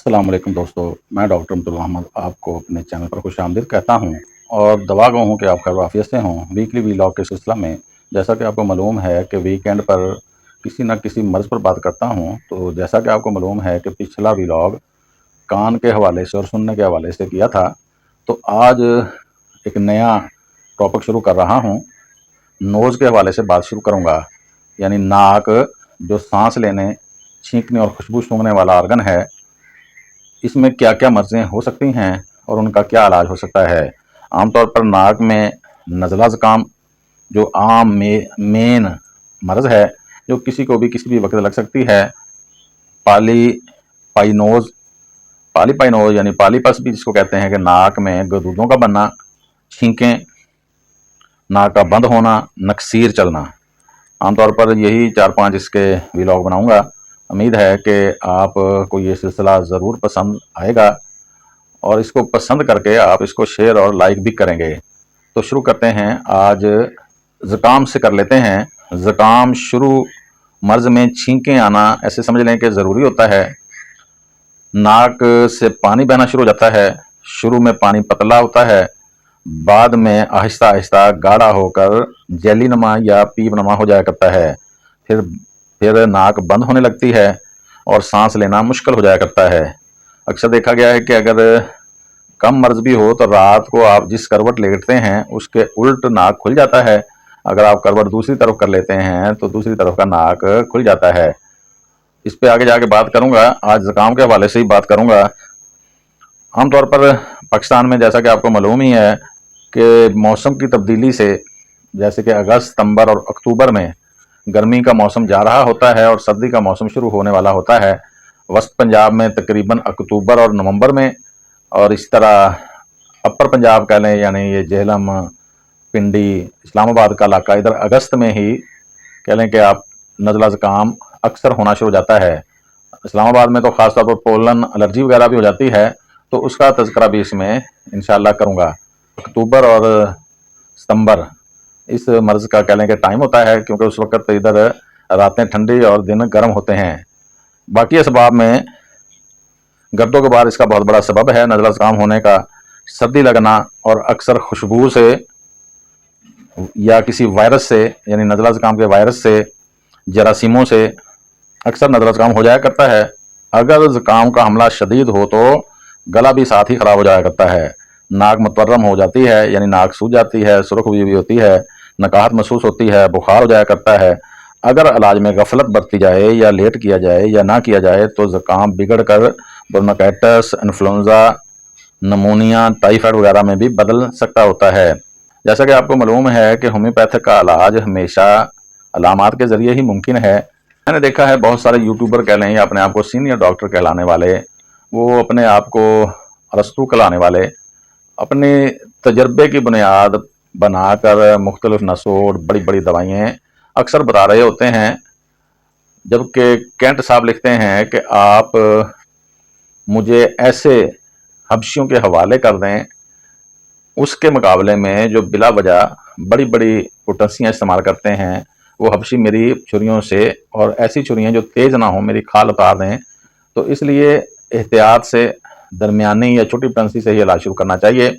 अस्सलाम वालेकुम दोस्तों, मैं डॉक्टर अब्दुल अहमद आपको अपने चैनल पर खुश आमदीद कहता हूं और दवा गो हूं कि आप खैर आफियत से हों। वीकली वीलॉग के सिलसिला में जैसा कि आपको मालूम है कि वीकेंड पर किसी न किसी मर्ज़ पर बात करता हूं, तो जैसा कि आपको मालूम है कि पिछला वीलॉग कान के हवाले से और सुनने के हवाले से किया था, तो आज एक नया टॉपिक शुरू कर रहा हूँ। नोज़ के हवाले से बात शुरू करूँगा, यानी नाक जो सांस लेने, छींकने और खुशबू सूंघने वाला ऑर्गन है, इसमें क्या क्या मर्ज़ें हो सकती हैं और उनका क्या इलाज हो सकता है। आमतौर पर नाक में नज़ला ज़ुकाम जो आम मेन मर्ज़ है, जो किसी को भी किसी भी वक्त लग सकती है। पॉलीपाइनोज पॉलीपाइनोज यानी पॉलीपस भी जिसको कहते हैं, कि नाक में गदूदों का बनना, छींकें, नाक का बंद होना, नक्सीर चलना। आमतौर पर यही 4-5 इसके व्लॉग बनाऊंगा। उम्मीद है कि आपको ये सिलसिला ज़रूर पसंद आएगा और इसको पसंद करके आप इसको शेयर और लाइक भी करेंगे। तो शुरू करते हैं। आज ज़ुकाम से कर लेते हैं। ज़ुकाम शुरू मर्ज़ में छींकें आना ऐसे समझ लें कि ज़रूरी होता है। नाक से पानी बहना शुरू हो जाता है। शुरू में पानी पतला होता है, बाद में आहिस्ता आहिस्ता गाढ़ा होकर जेली नुमा या पीप नुमा हो जाया करता है। फिर नाक बंद होने लगती है और सांस लेना मुश्किल हो जाया करता है। अक्सर देखा गया है कि अगर कम मर्ज भी हो तो रात को आप जिस करवट लेटते हैं उसके उल्ट नाक खुल जाता है। अगर आप करवट दूसरी तरफ कर लेते हैं तो दूसरी तरफ का नाक खुल जाता है। इस पे आगे जाके बात करूंगा। आज ज़ुकाम के हवाले से ही बात करूंगा। आमतौर पर पाकिस्तान में जैसा कि आपको मालूम ही है कि मौसम की तब्दीली से, जैसे कि अगस्त, सितंबर और अक्टूबर में गर्मी का मौसम जा रहा होता है और सर्दी का मौसम शुरू होने वाला होता है। वस्त पंजाब में तकरीबन अक्टूबर और नवंबर में, और इस तरह अपर पंजाब कह लें, यानी ये जेहलम, पिंडी, इस्लामाबाद का इलाका, इधर अगस्त में ही कह लें कि आप नज़ला ज़ुकाम अक्सर होना शुरू हो जाता है। इस्लामाबाद में तो ख़ास तौर पर पोलन एलर्जी वगैरह भी हो जाती है, तो उसका तज़किरा भी इसमें इंशाअल्लाह करूँगा। अक्टूबर और सितंबर इस मर्ज़ का कह लें कि टाइम होता है, क्योंकि उस वक्त इधर रातें ठंडी और दिन गर्म होते हैं। बाकी असबाब में गर्दो गुबार इसका बहुत बड़ा सबब है नज़ला ज़ुकाम होने का। सर्दी लगना और अक्सर खुशबू से या किसी वायरस से, यानी नज़ला ज़ुकाम के वायरस से, जरासीमों से अक्सर नज़ला ज़ुकाम हो जाया करता है। अगर ज़ुकाम का हमला शदीद हो तो गला भी साथ ही ख़राब हो जाया करता है। नाक मुतवर्रम हो जाती है, यानी नाक सूज जाती है, सुर्ख हुई भी होती है, नकाहत महसूस होती है, बुखार हो जाया करता है। अगर इलाज में गफलत बरती जाए या लेट किया जाए या ना किया जाए तो ज़ुकाम बिगड़ कर ब्रोंकाइटिस, इन्फ्लुएंजा, नमूनिया, टाइफाइड वगैरह में भी बदल सकता होता है। जैसा कि आपको मालूम है कि होम्योपैथिक का इलाज हमेशा अलामात के ज़रिए ही मुमकिन है। मैंने देखा है बहुत सारे यूट्यूबर कह लें या अपने आप को सीनियर डॉक्टर कहलाने वाले, वो अपने आप को अरस्तू कहलाने वाले, अपने तजर्बे की बुनियाद बनाकर मुख्तलिफ नसोड़, बड़ी बड़ी दवाइयाँ अक्सर बता रहे होते हैं। जबकि कैंट साहब लिखते हैं कि आप मुझे ऐसे हबशियों के हवाले कर दें, उसके मुकाबले में जो बिला वजह बड़ी बड़ी पोटेंसियाँ इस्तेमाल करते हैं, वो हबशी मेरी छुरियों से, और ऐसी छुरियाँ जो तेज़ ना हो, मेरी खाल उतार दें। तो इसलिए एहतियात से दरमियानी या छोटी पोटेंसी से ही इलाज शुरू करना चाहिए।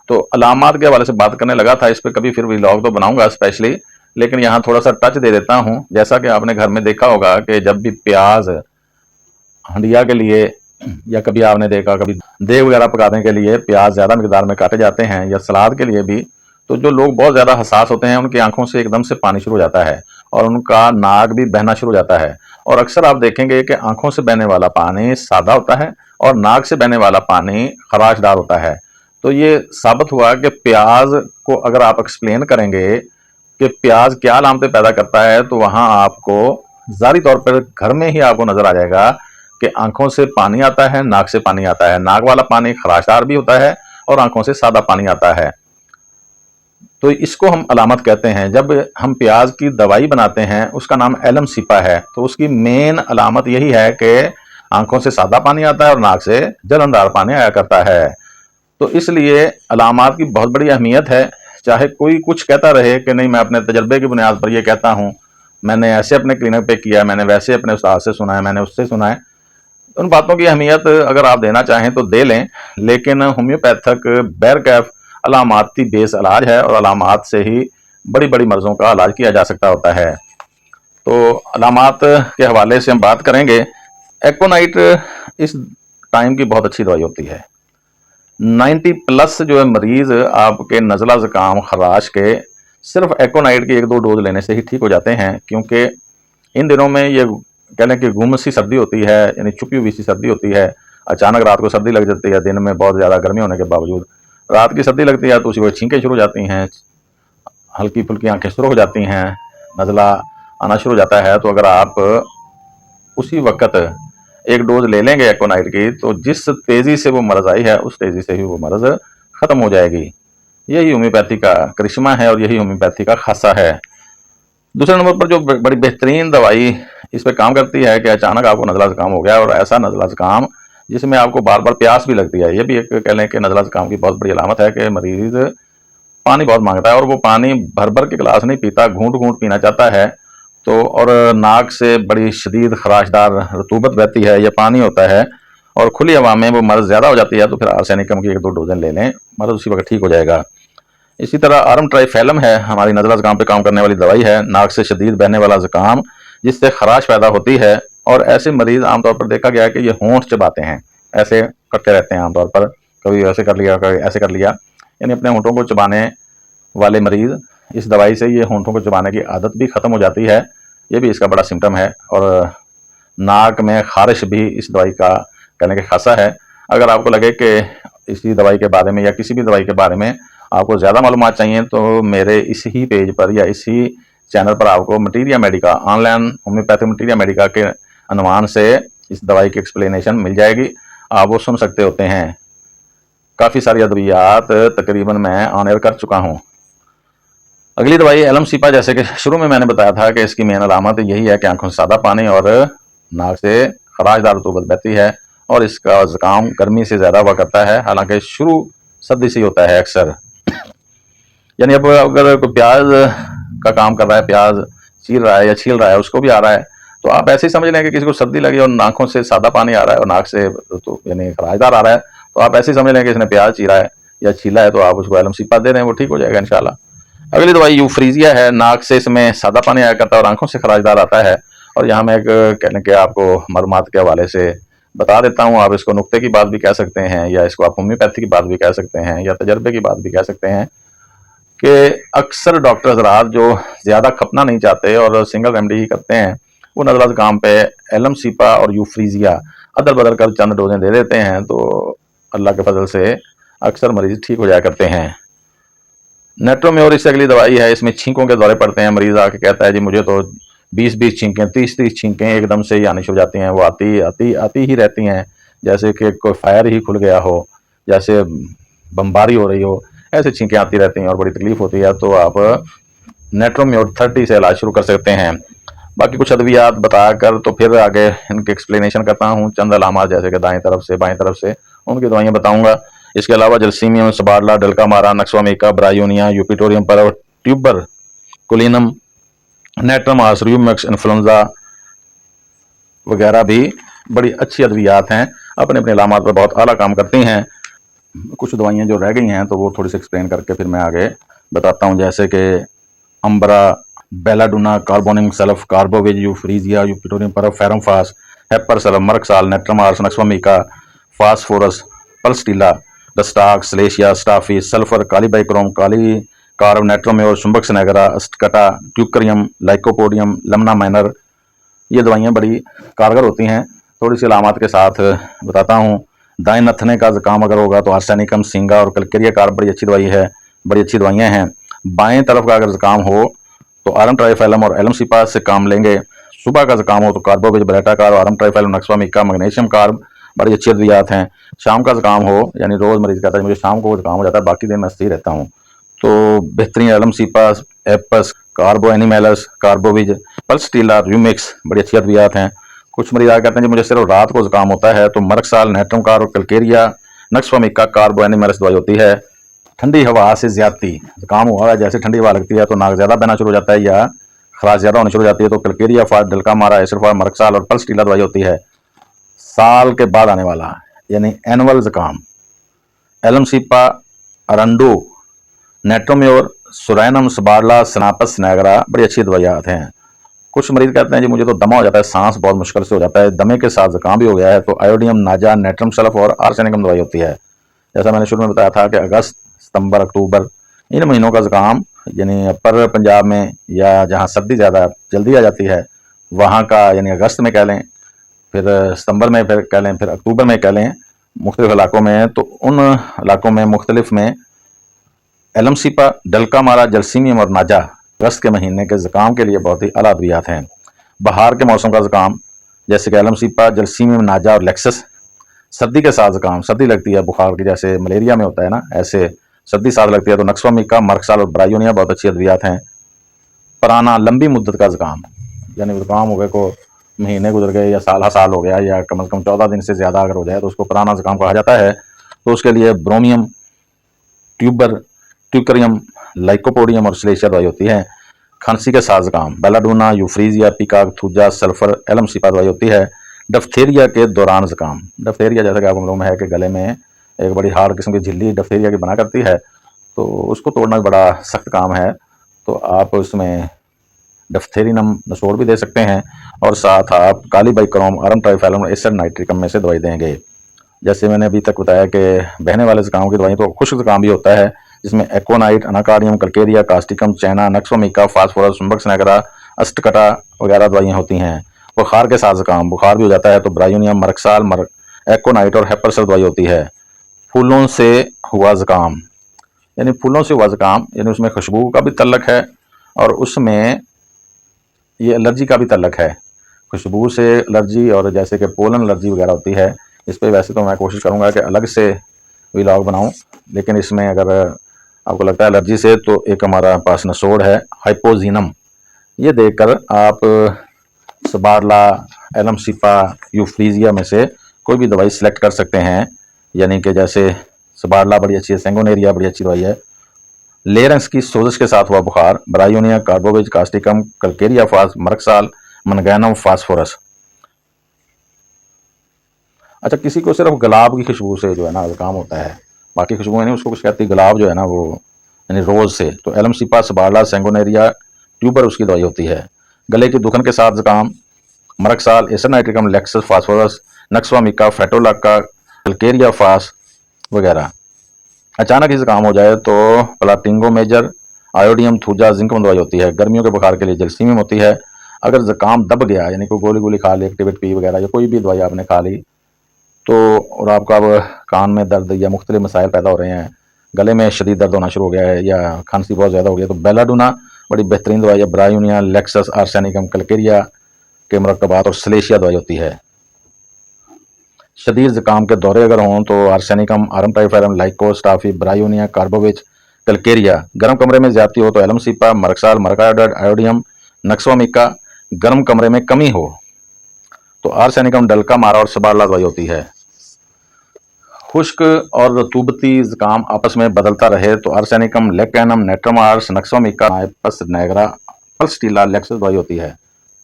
तो अलामात के हवाले से बात करने लगा था। इस पर कभी फिर व्लॉग तो बनाऊंगा स्पेशली, लेकिन यहाँ थोड़ा सा टच दे देता हूँ। जैसा कि आपने घर में देखा होगा कि जब भी प्याज हंडिया के लिए, या कभी आपने देखा कभी देग वगैरह पकाने के लिए प्याज ज़्यादा मिकदार में काटे जाते हैं, या सलाद के लिए भी, तो जो लोग बहुत ज़्यादा हसास होते हैं उनकी आंखों से एकदम से पानी शुरू हो जाता है और उनका नाक भी बहना शुरू हो जाता है। और अक्सर आप देखेंगे कि आंखों से बहने वाला पानी सादा होता है और नाक से बहने वाला पानी खराशदार होता है। तो ये साबित हुआ कि प्याज को अगर आप एक्सप्लेन करेंगे कि प्याज क्या अलामतें पैदा करता है, तो वहाँ आपको ज़ाहिरी तौर पर घर में ही आपको नज़र आ जाएगा कि आंखों से पानी आता है, नाक से पानी आता है। नाक वाला पानी खराशदार भी होता है और आंखों से सादा पानी आता है। तो इसको हम अलामत कहते हैं। जब हम प्याज की दवाई बनाते हैं, उसका नाम एलम सिपा है, तो उसकी मेन अलामत यही है कि आंखों से सादा पानी आता है और नाक से जलनदार पानी आया करता है। तो इसलिए अलामात की बहुत बड़ी अहमियत है। चाहे कोई कुछ कहता रहे कि नहीं, मैं अपने तजर्बे की बुनियाद पर यह कहता हूँ, मैंने ऐसे अपने क्लिनिक पे किया है, मैंने वैसे अपने उस्ताद से सुना है, मैंने उससे सुना है, उन बातों की अहमियत अगर आप देना चाहें तो दे लें, लेकिन होम्योपैथिक बैरकैफ अलामाती बेस इलाज है और अलामात से ही बड़ी बड़ी मर्ज़ों का इलाज किया जा सकता होता है। तो अलामात के हवाले से हम बात करेंगे। एकोनाइट इस टाइम की बहुत अच्छी दवाई होती है। 90 प्लस जो है मरीज़ आपके नज़ला ज़ुकाम खराश के सिर्फ एकोनाइट के 1-2 डोज लेने से ही ठीक हो जाते हैं, क्योंकि इन दिनों में ये कह लें कि गुम सी सर्दी होती है, यानी छुपी हुई सी सर्दी होती है। अचानक रात को सर्दी लग जाती है, दिन में बहुत ज़्यादा गर्मी होने के बावजूद रात की सर्दी लगती है, तो उसी वक्त छींकें शुरू हो जाती हैं, हल्की फुल्की आंखें शुरू हो जाती हैं, नज़ला आना शुरू हो जाता है। तो अगर आप उसी वक्त एक डोज ले लेंगे एकोनाइट की, तो जिस तेज़ी से वो मर्ज़ आई है उस तेज़ी से ही वो मर्ज़ ख़त्म हो जाएगी। यही होम्योपैथी का करिश्मा है और यही होम्योपैथी का खासा है। दूसरे नंबर पर जो बड़ी बेहतरीन दवाई इस पे काम करती है कि अचानक आपको नज़ला ज़ुकाम हो गया, और ऐसा नज़ला ज़ुकाम जिसमें आपको बार बार प्यास भी लगती है। ये भी एक कह लें कि नज़ला ज़ुकाम की बहुत बड़ी अलामत है कि मरीज़ पानी बहुत मांगता है और वो पानी भर भर के गिलास नहीं पीता, घूंट घूंट पीना चाहता है। तो और नाक से बड़ी शदीद खराशदार रतूबत बहती है, यह पानी होता है, और खुली हवा में वो मर्ज़ ज़्यादा हो जाती है, तो फिर आर्सेनिकम की 1-2 डोजें ले लें, मर्ज़ उसी वक्त ठीक हो जाएगा। इसी तरह आर्म ट्राइफेलम है, हमारी नज़ला ज़ुकाम पे काम करने वाली दवाई है। नाक से शदीद बहने वाला ज़ुकाम जिससे खराश पैदा होती है, और ऐसे मरीज़ आमतौर पर देखा गया है कि ये होंठ चबाते हैं, ऐसे करते रहते हैं आमतौर पर, कभी ऐसे कर लिया कभी ऐसे कर लिया, यानी अपने होंठों को चबाने वाले मरीज़ इस दवाई से ये होंठों को चबाने की आदत भी ख़त्म हो जाती है। ये भी इसका बड़ा सिम्टम है। और नाक में खारिश भी इस दवाई का कहने के खासा है। अगर आपको लगे कि इसी दवाई के बारे में या किसी भी दवाई के बारे में आपको ज़्यादा मालूमात चाहिए, तो मेरे इसी पेज पर या इसी चैनल पर आपको materia Medica, online homeopathic materia Medica के अनुमान से इस दवाई की एक्सप्लेनेशन मिल जाएगी, आप वो सुन सकते होते हैं। काफ़ी सारी अद्वियात तकरीबन मैं ऑन एयर कर चुका हूँ। अगली दवाई एलम सीपा, जैसे कि शुरू में मैंने बताया था कि इसकी मेन अलामत यही है कि आंखों से सादा पानी और नाक से खराशदार रतूबत बहती है, और इसका ज़ुकाम गर्मी से ज़्यादा हुआ करता है, हालांकि शुरू सर्दी से होता है अक्सर। यानी अब अगर कोई प्याज का काम कर रहा है, प्याज चीर रहा है या छील रहा है, उसको भी आ रहा है, तो आप ऐसे ही समझ लें कि किसी को सर्दी लगी और आंखों से सादा पानी आ रहा है और नाक से तो यानी खराशदार आ रहा है, तो आप ऐसे ही समझ लें कि इसने प्याज चीरा है या छीला है, तो आप उसको एलम सीपा दे दें, वो ठीक हो जाएगा इंशाल्लाह। अगली दवाई यूफ्रीजिया है। नाक से इसमें सादा पानी आया करता है और आंखों से खराशदार आता है, और यहाँ मैं एक कहने के आपको मालूमात के हवाले से बता देता हूँ। आप इसको नुक्ते की बात भी कह सकते हैं, या इसको आप होम्योपैथी की बात भी कह सकते हैं, या तजर्बे की बात भी कह सकते हैं कि अक्सर डॉक्टर हज़रात जो ज़्यादा खपना नहीं चाहते और सिंगल रेमडी ही करते हैं, वो नज़ला ज़ुकाम पे एलम सीपा और यूफ्रीजिया अदल बदल कर चंद डोजें दे देते हैं, तो अल्लाह के फजल से अक्सर मरीज़ ठीक हो जाया करते हैं। नेट्रोम्योर इससे अगली दवाई है। इसमें छींकों के दौरे पड़ते हैं, मरीज़ आके कहता है जी मुझे तो 20-20 छींकें, 30-30 छींकें एकदम से ही आनी शुरू हो जाती हैं, वो आती ही रहती हैं, जैसे कि कोई फायर ही खुल गया हो, जैसे बमबारी हो रही हो, ऐसे छींकें आती रहती हैं और बड़ी तकलीफ होती है। तो आप नेट्रोम्योर 30 से इलाज शुरू कर सकते हैं। बाकी कुछ अद्वियात बताकर तो फिर आगे इनकी एक्सप्लेनेशन करता हूँ। चंद अलामात जैसे कि दाएं तरफ से बाएं तरफ से उनकी दवाइयाँ बताऊँगा। इसके अलावा जलसीमियम, सबाडला, डल्कामारा, नक्सवामिका, ब्रायोनिया, यूपिटोरियम पर, ट्यूबर कुलिनम, नेट्रमास, रूमेक्स, इन्फ्लुएंजा वगैरह भी बड़ी अच्छी अद्वियात हैं, अपने अपने अलामात पर बहुत आला काम करती हैं। कुछ दवाइयाँ जो रह गई हैं तो वो थोड़ी सी एक्सप्लेन करके फिर मैं आगे बताता हूँ, जैसे कि अम्बरा, बेलाडुना, कार्बोनिम सल्फ, कार्बोवेज, यूफ्रीजिया, यूपिटोरियम पर, फेरमफास, हेपर सल्फ, मर्कसाल, नेट्रमार्स, नक्सवामिका, फास्फोरस, पल्स्टीला, डस्टाक, सलेशिया, स्टाफी, सल्फर, कालीबाइक्रोम, काली कार्ब, नेट्रोम्योर, चुंबक स्नेगरा, अस्टकटा, ट्यूकरियम, लाइकोपोडियम, लमना माइनर। ये दवाइयाँ बड़ी कारगर होती हैं। थोड़ी सी अलामत के साथ बताता हूँ। दाएं नथने का ज़ुकाम अगर होगा तो आर्सेनिकम, सिंगा और कलकेरिया कार्ब बड़ी अच्छी दवाई है, बड़ी अच्छी दवाइयाँ हैं। बाएं तरफ का अगर ज़ुकाम हो तो आरम ट्राइफेलम और एलम सीपा से काम लेंगे। सुबह का ज़ुकाम हो तो कार्बोवेज, बेटा कार्ब, आरम ट्राइफेलम, नक्सवामिका, मैग्नीशियम कार्ब बड़ी अच्छी अद्वियात हैं। शाम का ज़ुकाम हो, यानी रोज़ मरीज़ कहता है मुझे शाम को ज़ुकाम हो जाता है, बाकी दिन मैं सही रहता हूँ, तो बेहतरीन एलम सीपा, एपस, कार्बो एनिमेलस, कार्बोविज, पल्स्टीला, रूमिक्स बड़ी अच्छी अद्वियात हैं। कुछ मरीज कहते हैं जी मुझे सिर्फ रात को ज़ुकाम होता है, तो मर्कसाल, natrum carb, Calcarea, nux vomica, कार्बो animals दवाई होती है। ठंडी हवा से ज़्यादती ज़ुकाम हुआ है, जैसे ठंडी हवा लगती है तो नाक ज़्यादा बहना शुरू हो जाता है या खराश ज़्यादा होनी शुरू हो जाती है, तो कलकेरिया, फार, डल्का मारा, एसरफार, मर्कसाल और पल्स्टीला दवाई होती है। साल के बाद आने वाला यानी एनुअल जुकाम, एलमसीपा, अरंडो, नेट्रोम्योर, सुरैनम, सबारला, सनापस नैगरा बड़ी अच्छी दवाइयात हैं। कुछ मरीज कहते हैं जी मुझे तो दमा हो जाता है, सांस बहुत मुश्किल से हो जाता है, दमे के साथ जुकाम भी हो गया है, तो आयोडियम, नाजा, नेट्रम सल्फ और आर्सेनिकम दवाई होती है। जैसा मैंने शुरू में बताया था कि अगस्त, सितंबर, अक्टूबर इन महीनों का जुकाम यानी अपर पंजाब में या जहाँ सर्दी ज़्यादा जल्दी आ जाती है वहाँ का यानी अगस्त में कह लें, फिर सितंबर में फिर कह लें, फिर अक्टूबर में कह लें, मुख्तलिफ इलाकों में, तो उन इलाकों में मुख्तलिफ में एलमसीपा, डलका मारा, जलसीमियम और नाजा अगस्त के महीने के ज़ुकाम के लिए बहुत ही आला अद्वियात हैं। बहार के मौसम का ज़ुकाम जैसे कि एलमसीपा, जलसीमियम, नाजा और लेक्सस। सर्दी के साथ ज़ुकाम, सर्दी लगती है बुखार की, जैसे मलेरिया में होता है ना, ऐसे सर्दी साथ लगती है तो नक्सवामिका, मरकसाल और ब्रायोनिया बहुत अच्छी अद्वियात हैं। पुराना लंबी मुद्दत का ज़ुकाम यानी ज़ुकाम हो गए को महीने गुजर गए या साल हो गया या कम से कम 14 दिन से ज़्यादा अगर हो जाए तो उसको पुराना ज़ुकाम कहा जाता है। तो उसके लिए ब्रोमियम, ट्यूकरियम, लाइकोपोडियम और सिलेशिया दवाई होती है। खांसी के साथ ज़ुकाम बेलाडोना, यूफ्रीजिया, पिकाक, थूजा, सल्फर, एलमसीपा दवाई होती है। डिप्थीरिया के दौरान ज़ुकाम, डिप्थीरिया जैसा कि आप लोगों में है कि गले में एक बड़ी हार्ड किस्म की झिल्ली डिप्थीरिया की बना करती है, तो उसको तोड़ना भी बड़ा सख्त काम है, तो आप उसमें डिप्थेरिनम नसोड़ भी दे सकते हैं और साथ आप काली बाइक्रोम, आरम ट्राइफेलम, एसिड नाइट्रिकम में से दवाई देंगे। जैसे मैंने अभी तक बताया कि बहने वाले ज़ुकाम की दवाई तो खुश्क ज़ुकाम भी होता है, जिसमें एक्वानाइट, अनाकार्डियम, कल्केरिया, कास्टिकम, चैना, नक्सोमिका, फास्फोरस, सुंबक्स नैगरा, अस्टकटा वगैरह दवाइयाँ होती हैं। बुखार के साथ ज़ुकाम, बुखार भी हो जाता है तो ब्रायोनियम, मरकसाल, एक्वानाइट और हेपरसल दवाई होती है। फूलों से हुआ ज़ुकाम यानी फूलों से हुआ ज़ुकाम यानी उसमें खुशबू का भी तल्लक है और उसमें ये एलर्जी का भी तल्लक है। खुशबू से एलर्जी और जैसे कि पोलन एलर्जी वगैरह होती है, इस पर वैसे तो मैं कोशिश करूंगा कि अलग से व्लॉग बनाऊं, लेकिन इसमें अगर आपको लगता है एलर्जी से तो एक हमारा पास नसोड़ है हाइपोजीनम, ये देखकर आप सबारला, एलमसीपा, यूफ्रीजिया में से कोई भी दवाई सिलेक्ट कर सकते हैं। यानी कि जैसे सबारला बड़ी अच्छी है, सेंगोनेरिया बड़ी अच्छी दवाई है। लेरेंस की सोजिश के साथ हुआ बुखार ब्रायोनिया, कार्बोवेज, कास्टिकम, कल्केरिया फास, मरकसाल, मनगैनम, फास्फोरस। अच्छा, किसी को सिर्फ गुलाब की खुशबू से जो है ना ज़ुकाम होता है, बाकी खुशबुएं नहीं, उसको कुछ कहती गुलाब जो है ना वो यानी रोज़ से, तो एलमसीपा, सबारला, सेंगोनेरिया, ट्यूबर उसकी दवाई होती है। गले की दुखन के साथ ज़ुकाम मरकसाल, एसिड नाइट्रिकम, लेक्सस, फास्फोरस, नक्सवामिका, फेटोलाका, कल्केरिया फास वगैरह। अचानक ही ज़ुकाम हो जाए तो प्लाटिंगो मेजर, आयोडियम, थूजा, जिंक दवाई होती है। गर्मियों के बुखार के लिए जलसीमियम होती है। अगर ज़ुकाम दब गया यानी कोई गोली गोली खा ली, एक्टिवेट पी वगैरह या कोई भी दवाई आपने खा ली तो और आपका अब कान में दर्द या मुख्तलिफ मसाइल पैदा हो रहे हैं, गले में शदीद दर्द होना शुरू हो गया है या खांसी बहुत ज़्यादा हो गई, तो बेलाडोना बड़ी बेहतरीन दवाई है। ब्रायोनिया, लेक्सस, आर्सेनिकम, कल्केरिया के मरकबात और सलेशिया दवाई होती है। शदीद ज़ुकाम के दौरे अगर हों तो आर्सेनिकम, आरम ट्राइफेरम, लाइकोस्टाफी, ब्रायोनिया, कार्बोवेज, कल्केरिया। गर्म कमरे में ज्यादती हो तो एलमसीपा, मरकसाल, मरकायोडाइड, आयोडियम, नक्सोमिका। गर्म कमरे में कमी हो तो आर्सेनिकम, डलका मारा और सबारला दवाई होती है। खुश्क और रतूबती ज़ुकाम आपस में बदलता रहे तो आर्सेनिकम, लेकेनम, नेट्रोमार्स, नक्सोमिका, नाइपस नैगरा, पल्सटीला, लेक्सस दवाई होती है।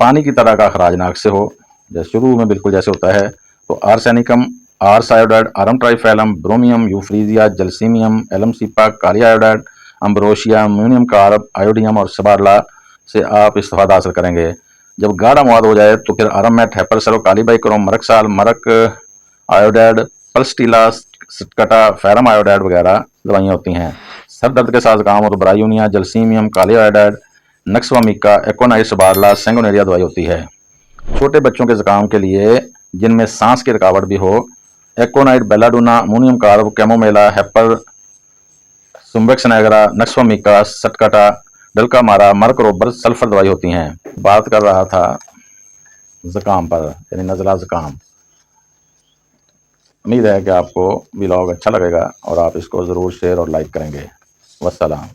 पानी की तरह का खराज नाक से हो, जैसे शुरू में बिल्कुल जैसे होता है, तो आर्सेनिकम, आर्स आयोडाइड, आरम ट्राइफेलम, ब्रोमियम, यूफ्रीजिया, जलसीमियम, एलमसीपा, काली आयोडाइड, अम्ब्रोशिया, म्यूनियम कार्ब, आयोडियम और सबारला से आप इस्तेफादा हासिल करेंगे। जब गाढ़ा मवाद हो जाए तो फिर आरममेट, हेपरसेलो, काली बाइक्रोम, मरकसाल, मरक आयोडाइड, पल्सटीला, कटा, फेरम आयोडाइड वगैरह दवाइयाँ होती हैं। सर दर्द के साथ काम हो तो ब्रायोनिया, जलसीमियम, काली आयोडाइड, नक्सवामिका, एक्वानाइट, सबारला, सेंगोनेरिया दवाई होती है। छोटे बच्चों के ज़ुकाम के लिए जिनमें सांस की रुकावट भी हो, एक्वानाइट, बेलाडोना, अमोनियम कार्ब, कैमोमेला, हेपर, सुम्बेक्स नैगरा, नक्सवामिका, सटकटा, डलका मारा, मरकरोबर, सल्फर दवाई होती हैं। बात कर रहा था ज़ुकाम पर यानी नज़ला ज़ुकाम। उम्मीद है कि आपको व्लॉग अच्छा लगेगा और आप इसको ज़रूर शेयर और लाइक करेंगे। वस्सलाम।